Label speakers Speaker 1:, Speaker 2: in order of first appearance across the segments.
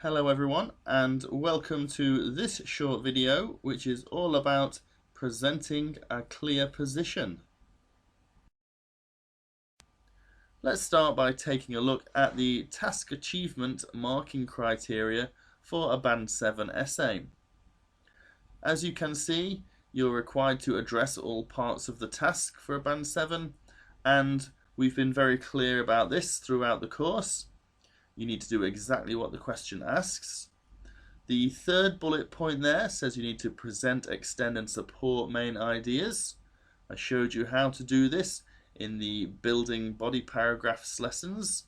Speaker 1: Hello everyone, and welcome to this short video which is all about presenting a clear position. Let's start by taking a look at the task achievement marking criteria for a Band 7 essay. As you can see, you're required to address all parts of the task for a Band 7, and we've been very clear about this throughout the course. You need to do exactly what the question asks. The third bullet point there says you need to present, extend and support main ideas. I showed you how to do this in the building body paragraphs lessons.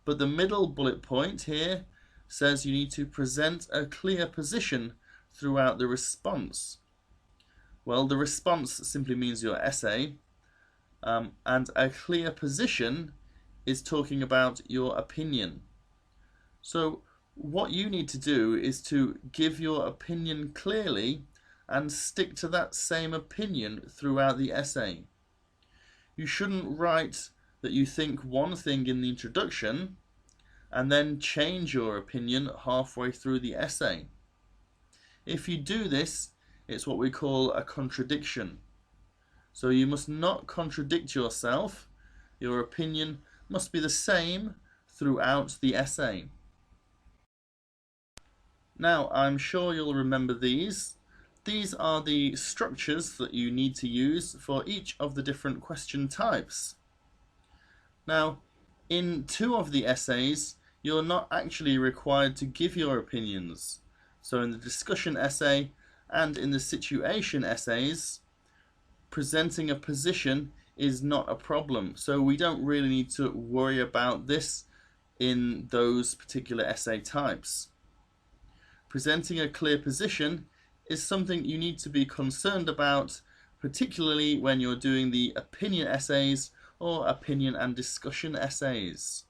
Speaker 1: But the middle bullet point here says you need to present a clear position throughout the response. Well, the response simply means your essay, and a clear position is talking about your opinion. So what you need to do is to give your opinion clearly and stick to that same opinion throughout the essay. You shouldn't write that you think one thing in the introduction and then change your opinion halfway through the essay. If you do this, it's what we call a contradiction. So you must not contradict yourself. Your opinion must be the same throughout the essay. Now, I'm sure you'll remember these. These are the structures that you need to use for each of the different question types. Now, in two of the essays, you're not actually required to give your opinions. So in the discussion essay and in the situation essays, presenting a position is not a problem. So we don't really need to worry about this in those particular essay types. Presenting a clear position is something you need to be concerned about, particularly when you're doing the opinion essays or opinion and discussion essays.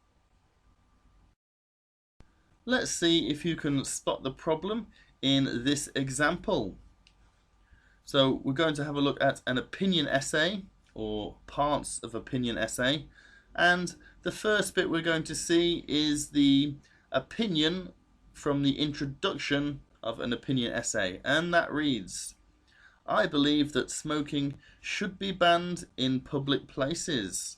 Speaker 1: Let's see if you can spot the problem in this example. So we're going to have a look at an opinion essay or parts of opinion essay, and the first bit we're going to see is the opinion from the introduction of an opinion essay, and that reads, I believe that smoking should be banned in public places.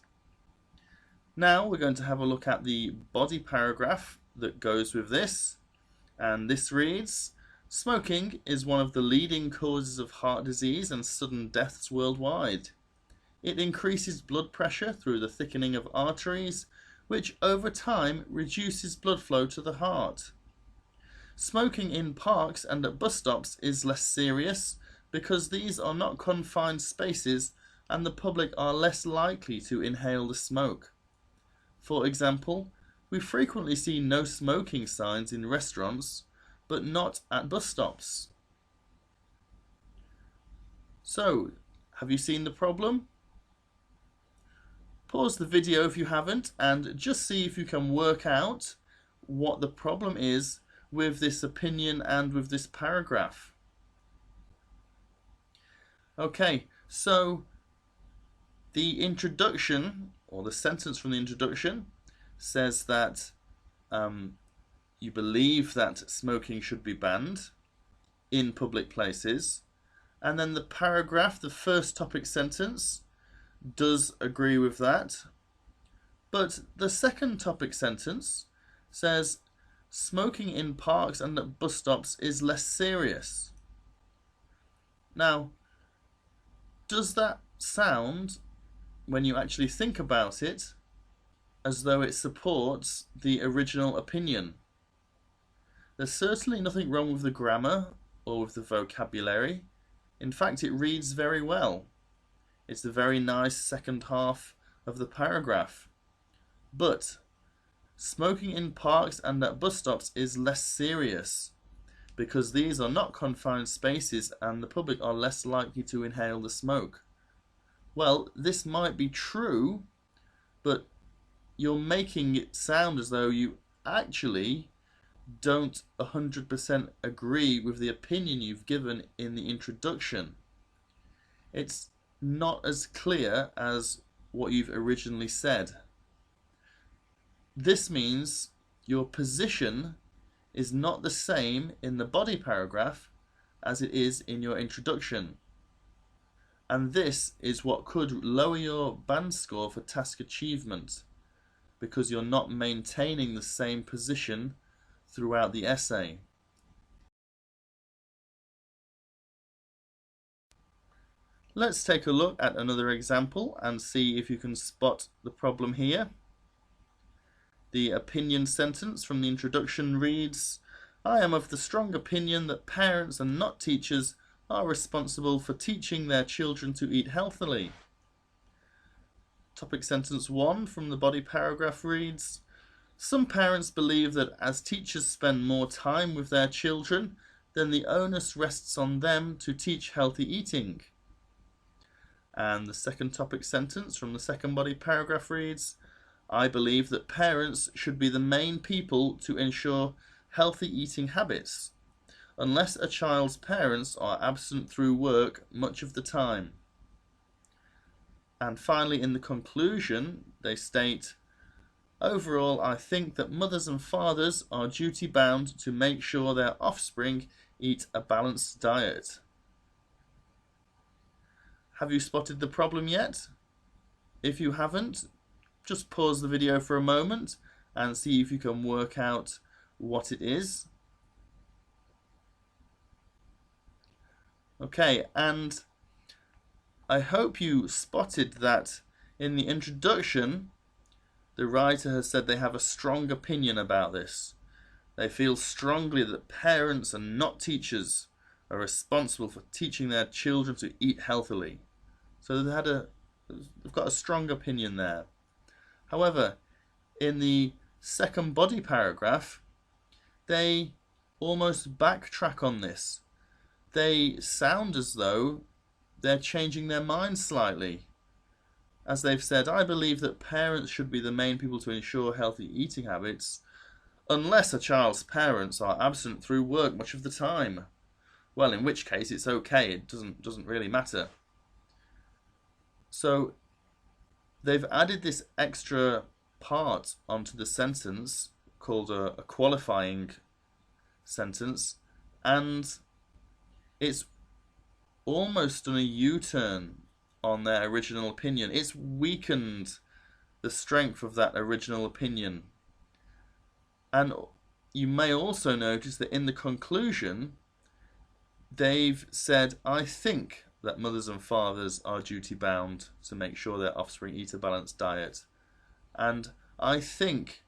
Speaker 1: Now we're going to have a look at the body paragraph that goes with this, and this reads, smoking is one of the leading causes of heart disease and sudden deaths worldwide. It increases blood pressure through the thickening of arteries, which over time reduces blood flow to the heart. Smoking in parks and at bus stops is less serious because these are not confined spaces and the public are less likely to inhale the smoke. For example, we frequently see no smoking signs in restaurants, but not at bus stops. So, have you seen the problem? Pause the video if you haven't and just see if you can work out what the problem is with this opinion and with this paragraph. Okay, so the introduction, or the sentence from the introduction, says that you believe that smoking should be banned in public places, and then the paragraph, the first topic sentence, does agree with that, but the second topic sentence says smoking in parks and at bus stops is less serious. Now, does that sound, when you actually think about it, as though it supports the original opinion? There's certainly nothing wrong with the grammar or with the vocabulary. In fact, it reads very well. It's a very nice second half of the paragraph. But smoking in parks and at bus stops is less serious because these are not confined spaces and the public are less likely to inhale the smoke. Well, this might be true, but you're making it sound as though you actually don't 100% agree with the opinion you've given in the introduction. It's not as clear as what you've originally said. This means your position is not the same in the body paragraph as it is in your introduction. And this is what could lower your band score for task achievement, because you're not maintaining the same position throughout the essay. Let's take a look at another example and see if you can spot the problem here. The opinion sentence from the introduction reads, "I am of the strong opinion that parents and not teachers are responsible for teaching their children to eat healthily." Topic sentence 1 from the body paragraph reads, "Some parents believe that as teachers spend more time with their children, then the onus rests on them to teach healthy eating." And the second topic sentence from the second body paragraph reads, "I believe that parents should be the main people to ensure healthy eating habits, unless a child's parents are absent through work much of the time." And finally, in the conclusion, they state, "Overall, I think that mothers and fathers are duty-bound to make sure their offspring eat a balanced diet." Have you spotted the problem yet? If you haven't, just pause the video for a moment and see if you can work out what it is. Okay, and I hope you spotted that in the introduction, the writer has said they have a strong opinion about this. They feel strongly that parents and not teachers are responsible for teaching their children to eat healthily. So they've got a strong opinion there. However, in the second body paragraph, they almost backtrack on this. They sound as though they're changing their minds slightly. As they've said, "I believe that parents should be the main people to ensure healthy eating habits, unless a child's parents are absent through work much of the time." Well, in which case it's okay, it doesn't really matter. So they've added this extra part onto the sentence called a qualifying sentence, and it's almost done a U-turn on their original opinion. It's weakened the strength of that original opinion. And you may also notice that in the conclusion, they've said, "I think that mothers and fathers are duty-bound to make sure their offspring eat a balanced diet." And I think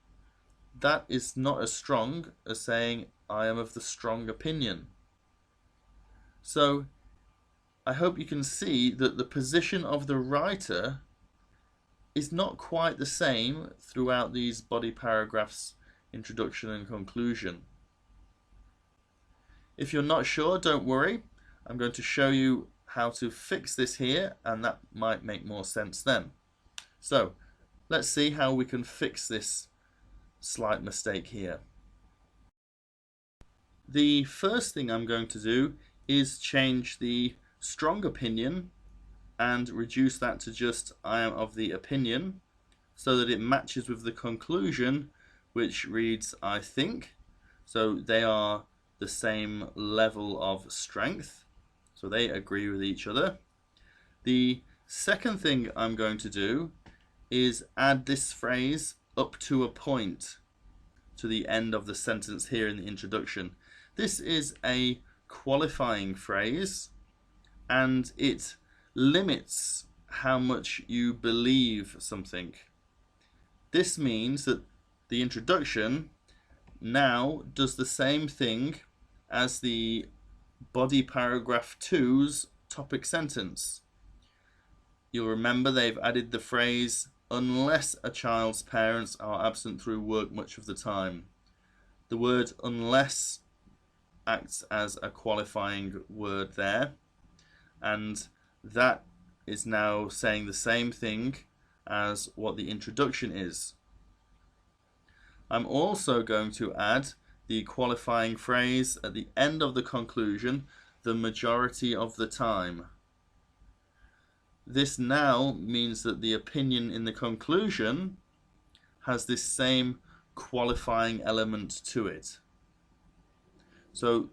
Speaker 1: that is not as strong as saying, "I am of the strong opinion." So I hope you can see that the position of the writer is not quite the same throughout these body paragraphs, introduction and conclusion. If you're not sure, don't worry. I'm going to show you how to fix this here, and that might make more sense then. So let's see how we can fix this slight mistake here. The first thing I'm going to do is change the strong opinion and reduce that to just "I am of the opinion," so that it matches with the conclusion, which reads "I think." So they are the same level of strength, so they agree with each other. The second thing I'm going to do is add this phrase "up to a point" to the end of the sentence here in the introduction. This is a qualifying phrase, and it limits how much you believe something. This means that the introduction now does the same thing as the body paragraph 2's topic sentence. You'll remember they've added the phrase "unless a child's parents are absent through work much of the time." The word "unless" acts as a qualifying word there, and that is now saying the same thing as what the introduction is. I'm also going to add the qualifying phrase at the end of the conclusion, "the majority of the time." This now means that the opinion in the conclusion has this same qualifying element to it. So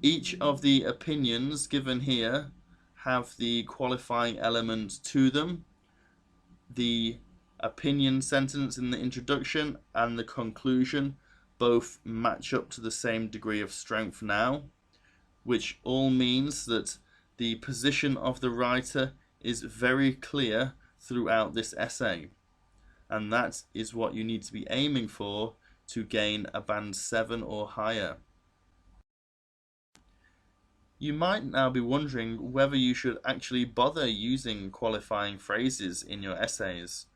Speaker 1: each of the opinions given here have the qualifying element to them. The opinion sentence in the introduction and the conclusion both match up to the same degree of strength now, which all means that the position of the writer is very clear throughout this essay, and that is what you need to be aiming for to gain a band 7 or higher. You might now be wondering whether you should actually bother using qualifying phrases in your essays.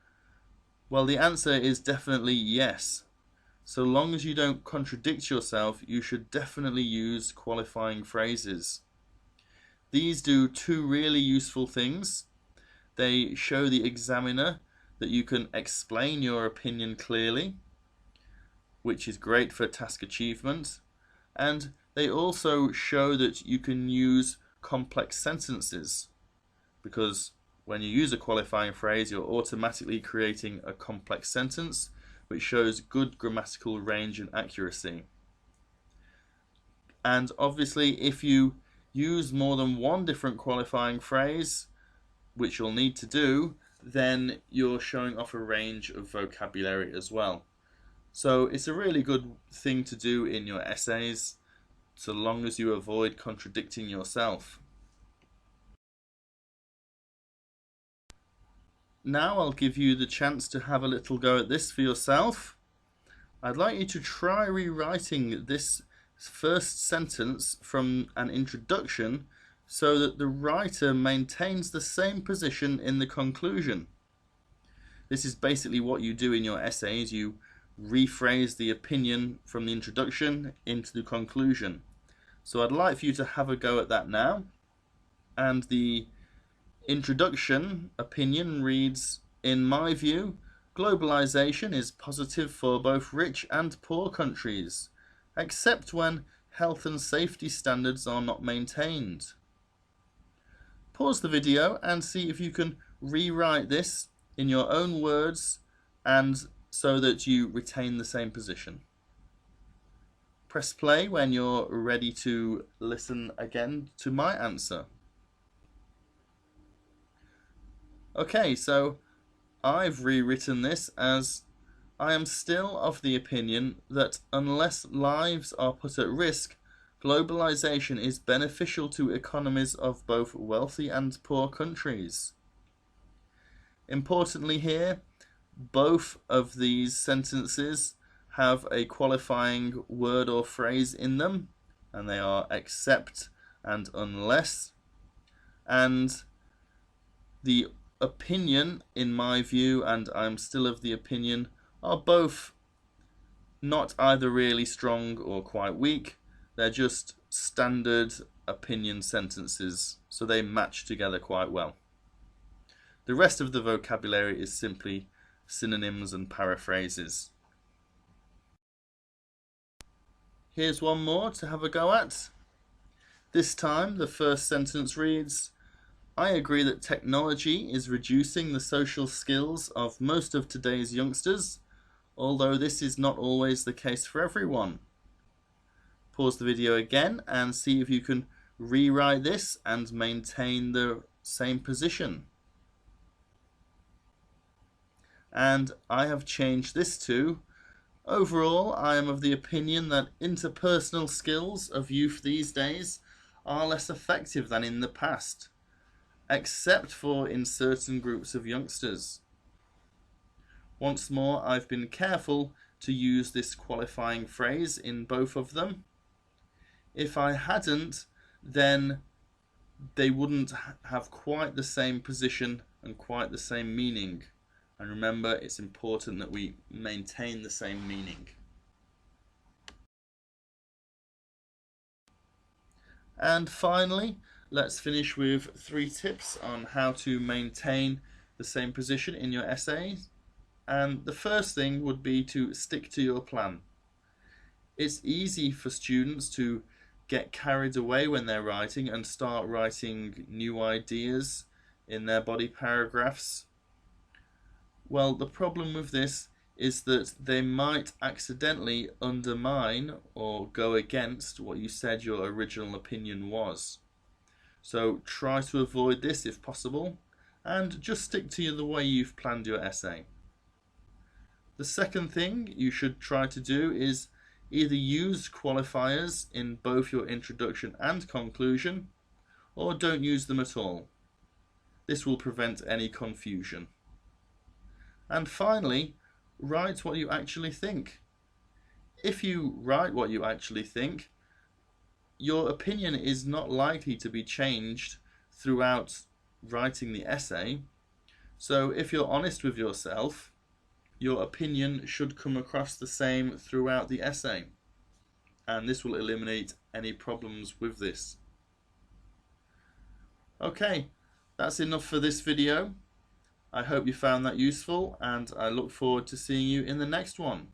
Speaker 1: Well, the answer is definitely yes. So long as you don't contradict yourself, you should definitely use qualifying phrases. These do two really useful things. They show the examiner that you can explain your opinion clearly, which is great for task achievement, and they also show that you can use complex sentences, because when you use a qualifying phrase, you're automatically creating a complex sentence, which shows good grammatical range and accuracy. And obviously, if you use more than one different qualifying phrase, which you'll need to do, then you're showing off a range of vocabulary as well. So it's a really good thing to do in your essays, so long as you avoid contradicting yourself. Now I'll give you the chance to have a little go at this for yourself. I'd like you to try rewriting this first sentence from an introduction so that the writer maintains the same position in the conclusion. This is basically what you do in your essays. You rephrase the opinion from the introduction into the conclusion. So I'd like for you to have a go at that now. And the introduction opinion reads, "In my view, globalization is positive for both rich and poor countries, except when health and safety standards are not maintained." Pause the video and see if you can rewrite this in your own words and so that you retain the same position. Press play when you're ready to listen again to my answer. Okay, so I've rewritten this as, "I am still of the opinion that unless lives are put at risk, globalization is beneficial to economies of both wealthy and poor countries." Importantly here, both of these sentences have a qualifying word or phrase in them, and they are except and unless. And the opinion, "in my view," and "I'm still of the opinion," are both not either really strong or quite weak. They're just standard opinion sentences, so they match together quite well. The rest of the vocabulary is simply synonyms and paraphrases. Here's one more to have a go at. This time the first sentence reads, "I agree that technology is reducing the social skills of most of today's youngsters, although this is not always the case for everyone." Pause the video again and see if you can rewrite this and maintain the same position. And I have changed this to, "Overall, I am of the opinion that interpersonal skills of youth these days are less effective than in the past, except for in certain groups of youngsters." Once more, I've been careful to use this qualifying phrase in both of them. If I hadn't, then they wouldn't have quite the same position and quite the same meaning. And remember, it's important that we maintain the same meaning. And finally, let's finish with 3 tips on how to maintain the same position in your essays. And the first thing would be to stick to your plan. It's easy for students to get carried away when they're writing and start writing new ideas in their body paragraphs. Well, the problem with this is that they might accidentally undermine or go against what you said your original opinion was. So try to avoid this if possible, and just stick to the way you've planned your essay. The second thing you should try to do is either use qualifiers in both your introduction and conclusion, or don't use them at all. This will prevent any confusion. And finally, write what you actually think. If you write what you actually think, your opinion is not likely to be changed throughout writing the essay. So if you're honest with yourself, your opinion should come across the same throughout the essay, and this will eliminate any problems with this. Okay, that's enough for this video. I hope you found that useful, and I look forward to seeing you in the next one.